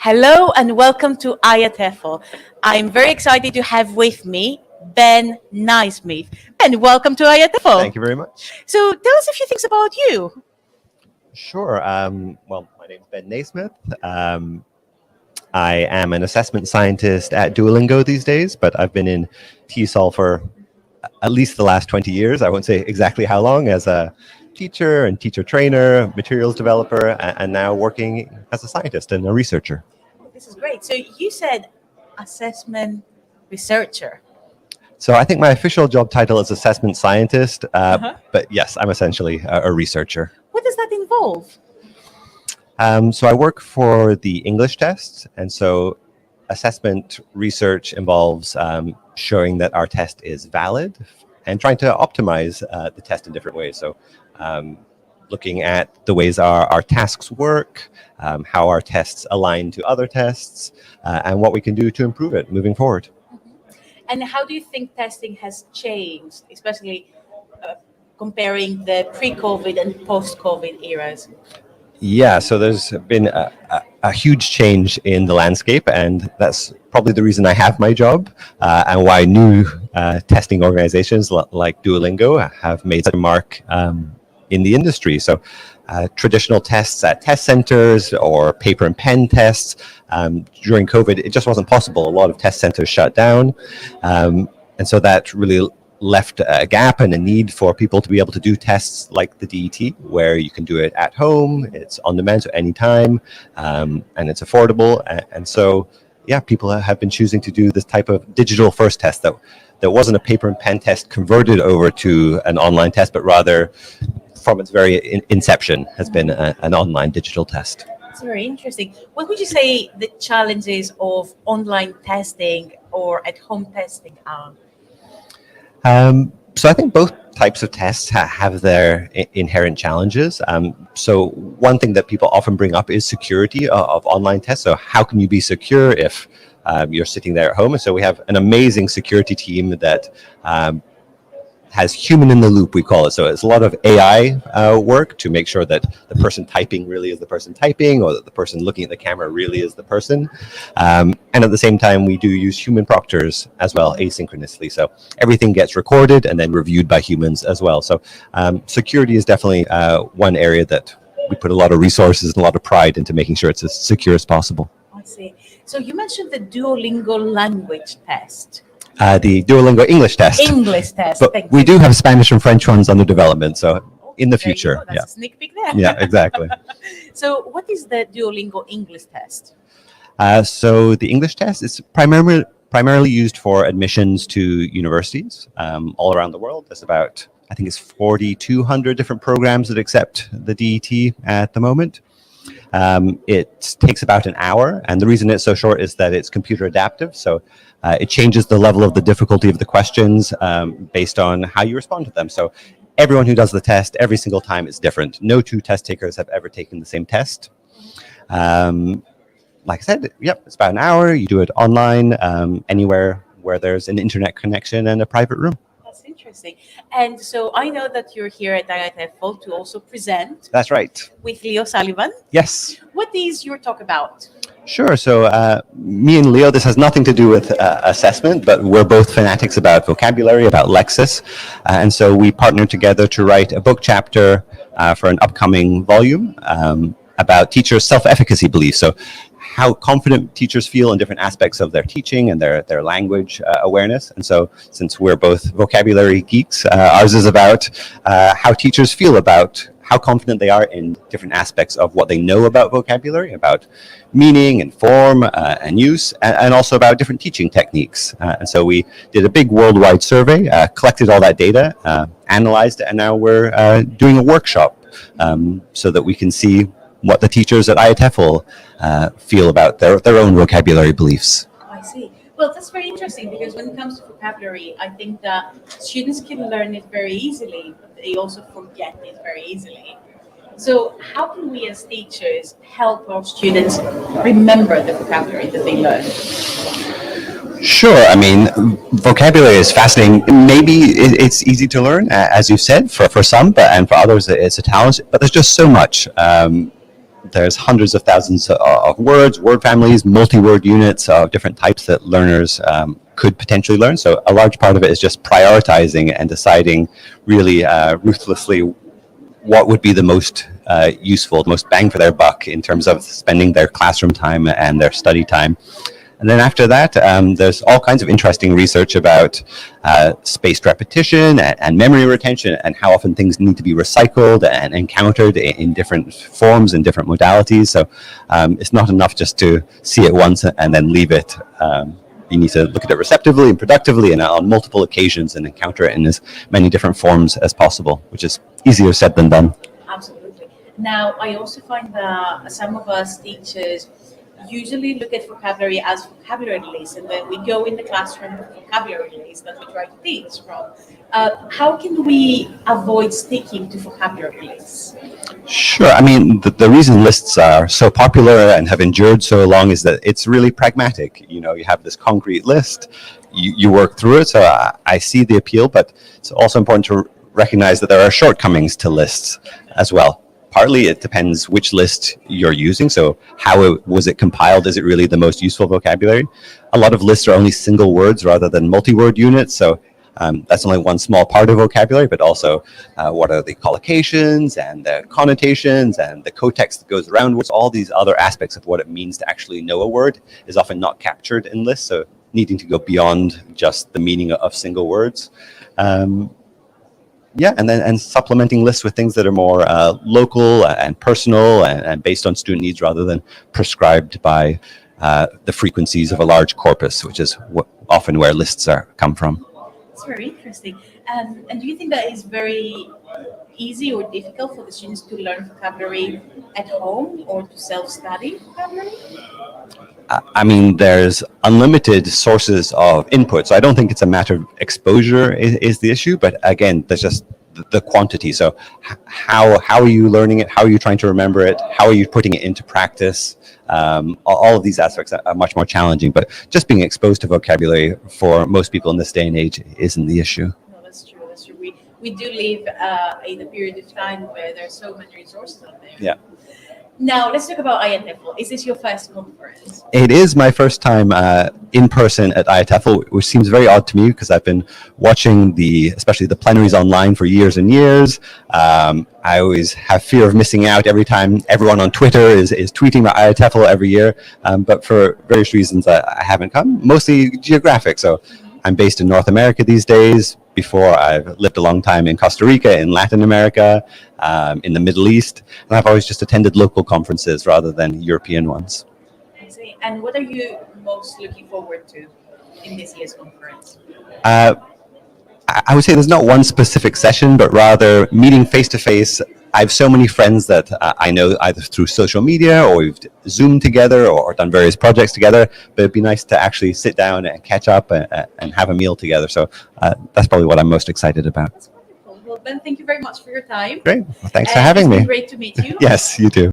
Hello and welcome to IATEFL. I'm very excited to have with me Ben Naismith. Ben, welcome to IATEFL. Thank you very much. So tell us a few things about you. Sure. Well, my name is Ben Naismith. I am an assessment scientist at Duolingo these days, but I've been in TESOL for at least the last 20 years. I won't say exactly how long, as a teacher and teacher trainer, materials developer, and now working as a scientist and a researcher. This is great. So you said assessment researcher. So I think my official job title is assessment scientist, but yes, I'm essentially a researcher. What does that involve? So I work for the English test, and so assessment research involves showing that our test is valid and trying to optimize the test in different ways. So looking at the ways our tasks work, how our tests align to other tests, and what we can do to improve it moving forward. And how do you think testing has changed, especially comparing the pre-COVID and post-COVID eras? Yeah, so there's been a huge change in the landscape, and that's probably the reason I have my job, and why new testing organizations like Duolingo have made such a mark in the industry. So traditional tests at test centers or paper and pen tests, during COVID, it just wasn't possible. A lot of test centers shut down, and so that really left a gap and a need for people to be able to do tests like the DET, where you can do it at home, it's on demand at any time, and it's affordable. And so, yeah, people have been choosing to do this type of digital first test that wasn't a paper and pen test converted over to an online test, but rather from its very inception has been an online digital test. It's very interesting. What would you say the challenges of online testing or at-home testing are? So I think both types of tests have their inherent challenges. So one thing that people often bring up is security of online tests. So how can you be secure if you're sitting there at home? And so we have an amazing security team that has human in the loop, we call it. So it's a lot of AI work to make sure that the person typing really is the person typing, or that the person looking at the camera really is the person. And at the same time, we do use human proctors as well, asynchronously. So everything gets recorded and then reviewed by humans as well. So security is definitely one area that we put a lot of resources and a lot of pride into making sure it's as secure as possible. I see. So you mentioned the Duolingo language test. The Duolingo English test. English test. But we do have Spanish and French ones under development, so in the future. That's a sneak peek there. Yeah, exactly. So what is the Duolingo English test? So the English test is primarily used for admissions to universities all around the world. There's about, I think it's 4,200 different programs that accept the DET at the moment. It takes about an hour, and the reason it's so short is that it's computer adaptive. So it changes the level of the difficulty of the questions based on how you respond to them. So everyone who does the test, every single time, is different. No two test takers have ever taken the same test. Like I said, yep, it's about an hour. You do it online, anywhere where there's an internet connection and a private room. That's interesting. And so I know that you're here at IATEFL to also present. That's right. With Leo Sullivan. Yes. What is your talk about? Sure. So me and Leo, this has nothing to do with assessment, but we're both fanatics about vocabulary, about lexis. And so we partnered together to write a book chapter for an upcoming volume about teachers' self-efficacy beliefs. So how confident teachers feel in different aspects of their teaching and their language awareness. And so since we're both vocabulary geeks, ours is about how teachers feel about how confident they are in different aspects of what they know about vocabulary, about meaning and form and use, and also about different teaching techniques. And so we did a big worldwide survey, collected all that data, analyzed it, and now we're doing a workshop so that we can see what the teachers at IATEFL feel about their own vocabulary beliefs. I see. Well, that's very interesting, because when it comes to vocabulary, I think that students can learn it very easily, but they also forget it very easily. So how can we as teachers help our students remember the vocabulary that they learn? Sure. I mean, vocabulary is fascinating. Maybe it's easy to learn, as you said, for some, and for others it's a challenge. But there's just so much. There's hundreds of thousands of words, word families, multi-word units of different types that learners could potentially learn. So a large part of it is just prioritizing and deciding really ruthlessly what would be the most useful, the most bang for their buck in terms of spending their classroom time and their study time. And then after that, there's all kinds of interesting research about spaced repetition and memory retention and how often things need to be recycled and encountered in different forms and different modalities. So it's not enough just to see it once and then leave it. You need to look at it receptively and productively and on multiple occasions and encounter it in as many different forms as possible, which is easier said than done. Absolutely. Now, I also find that some of us teachers usually look at vocabulary as vocabulary lists, and then we go in the classroom with vocabulary lists that we try to teach from. How can we avoid sticking to vocabulary lists? Sure. I mean, the reason lists are so popular and have endured so long is that it's really pragmatic. You know, you have this concrete list, you work through it. So I see the appeal, but it's also important to recognize that there are shortcomings to lists as well. Partly it depends which list you're using. So how was it compiled? Is it really the most useful vocabulary? A lot of lists are only single words rather than multi-word units. So that's only one small part of vocabulary, but also what are the collocations and the connotations and the cotext that goes around words. All these other aspects of what it means to actually know a word is often not captured in lists. So needing to go beyond just the meaning of single words. Yeah, and supplementing lists with things that are more local and personal and based on student needs rather than prescribed by the frequencies of a large corpus, which is often where lists come from. It's very interesting. And do you think that is very easy or difficult for the students to learn vocabulary at home or to self-study vocabulary? I mean, there's unlimited sources of input, so I don't think it's a matter of exposure is the issue, but again, there's just the quantity. So how are you learning it? How are you trying to remember it? How are you putting it into practice? All of these aspects are much more challenging, but just being exposed to vocabulary for most people in this day and age isn't the issue. No, that's true. That's true. We do live in a period of time where there's so many resources out there. Yeah. Now, let's talk about IATEFL. Is this your first conference? It is my first time in person at IATEFL, which seems very odd to me because I've been watching especially the plenaries online for years and years. I always have fear of missing out every time everyone on Twitter is tweeting about IATEFL every year. But for various reasons, I haven't come, mostly geographic. So I'm based in North America these days. Before, I've lived a long time in Costa Rica, in Latin America, in the Middle East, and I've always just attended local conferences rather than European ones. I see. And what are you most looking forward to in this year's conference? I would say there's not one specific session, but rather meeting face-to-face. I have so many friends that I know either through social media or we've Zoomed together or done various projects together, but it'd be nice to actually sit down and catch up and have a meal together. So that's probably what I'm most excited about. That's wonderful. Well, Ben, thank you very much for your time. Great. Well, thanks for having It's me. been great to meet you. Yes, you too.